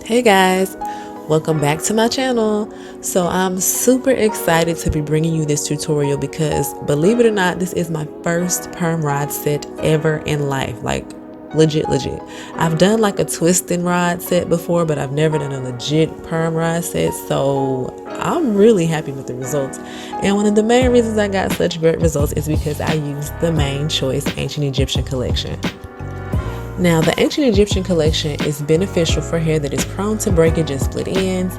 Hey guys, welcome back to my channel. So I'm super excited to be bringing you this tutorial because believe it or not, this is my first perm rod set ever in life. Like legit. I've done like a twisting rod set before, but I've never done a legit perm rod set. So I'm really happy with the results. And one of the main reasons I got such great results is because I used the Main Choice Ancient Egyptian collection. Now, the Ancient Egyptian collection is beneficial for hair that is prone to breakage and split ends,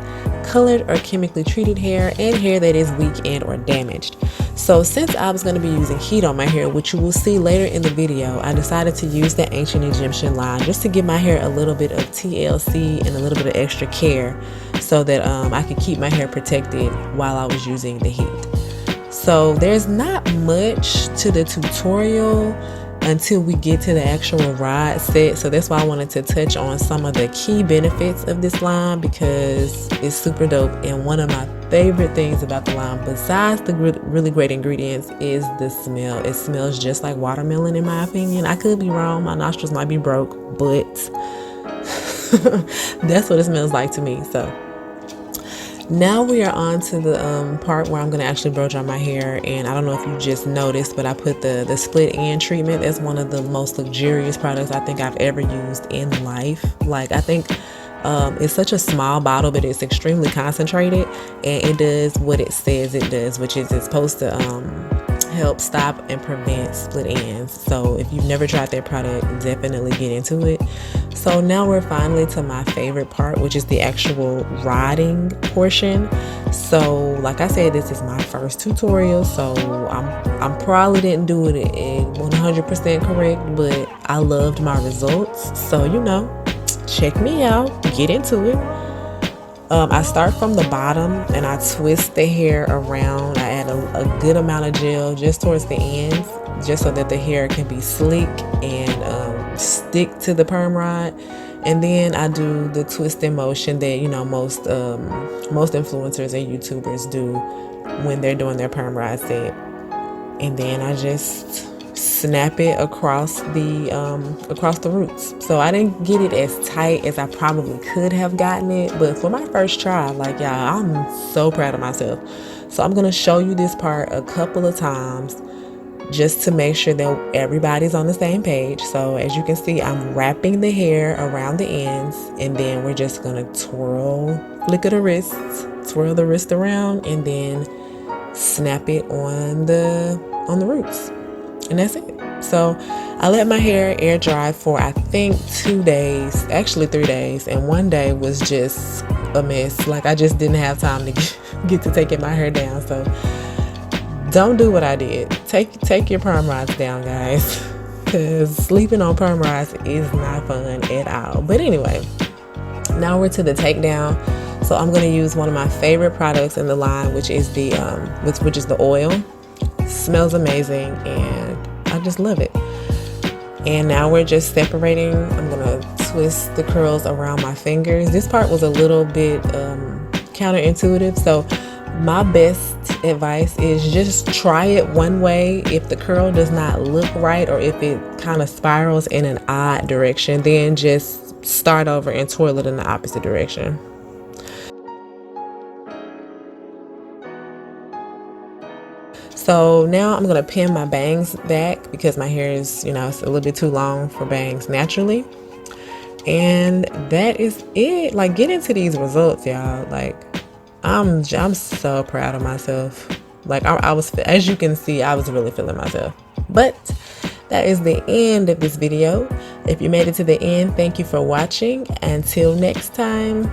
colored or chemically treated hair, and hair that is weak and or damaged. So since I was going to be using heat on my hair, which you will see later in the video, I decided to use the Ancient Egyptian line just to give my hair a little bit of TLC and a little bit of extra care so that I could keep my hair protected while I was using the heat. So there's not much to the tutorial until we get to the actual rod set, so that's why I wanted to touch on some of the key benefits of this line because it's super dope. And one of my favorite things about the line, besides the really great ingredients, is the smell. It smells just like watermelon in my opinion. I could be wrong, my nostrils might be broke, but that's what it smells like to me. So now we are on to the part where I'm going to actually blow dry my hair. And I don't know if you just noticed, but I put the split end treatment as one of the most luxurious products I think I've ever used in life. Like, I think it's such a small bottle, but it's extremely concentrated, and it does what it says it does, which is it's supposed to help stop and prevent split ends. So if you've never tried that product, definitely get into it. So now we're finally to my favorite part, which is the actual rodding portion. So like I said, this is my first tutorial, so I'm probably didn't do it in 100% correct, but I loved my results. So check me out, get into it. I start from the bottom and I twist the hair around. I add a good amount of gel just towards the ends, just so that the hair can be sleek and stick to the perm rod. And then I do the twisting motion that most influencers and YouTubers do when they're doing their perm rod set. And then I just snap it across the roots. So I didn't get it as tight as I probably could have gotten it, but for my first try, like, y'all, I'm so proud of myself. So I'm gonna show you this part a couple of times just to make sure that everybody's on the same page. So as you can see, I'm wrapping the hair around the ends, and then we're just gonna flick of the wrist, twirl the wrist around, and then snap it on the roots. And that's it. So I let my hair air dry for I think 2 days, actually 3 days, and one day was just a mess. Like, I just didn't have time to get to taking my hair down. So don't do what I did. Take your perm rods down, guys, because sleeping on perm rods is not fun at all. But anyway, now we're to the takedown. So I'm going to use one of my favorite products in the line, which is the oil. It smells amazing, and I just love it. And now we're just separating. I'm gonna twist the curls around my fingers. This part was a little bit counterintuitive, so my best advice is just try it one way. If the curl does not look right, or if it kind of spirals in an odd direction, then just start over and twirl it in the opposite direction. So now I'm going to pin my bangs back because my hair is, it's a little bit too long for bangs naturally. And that is it. Like, get into these results, y'all. Like, I'm so proud of myself. Like, I was, as you can see, I was really feeling myself. But that is the end of this video. If you made it to the end, thank you for watching. Until next time.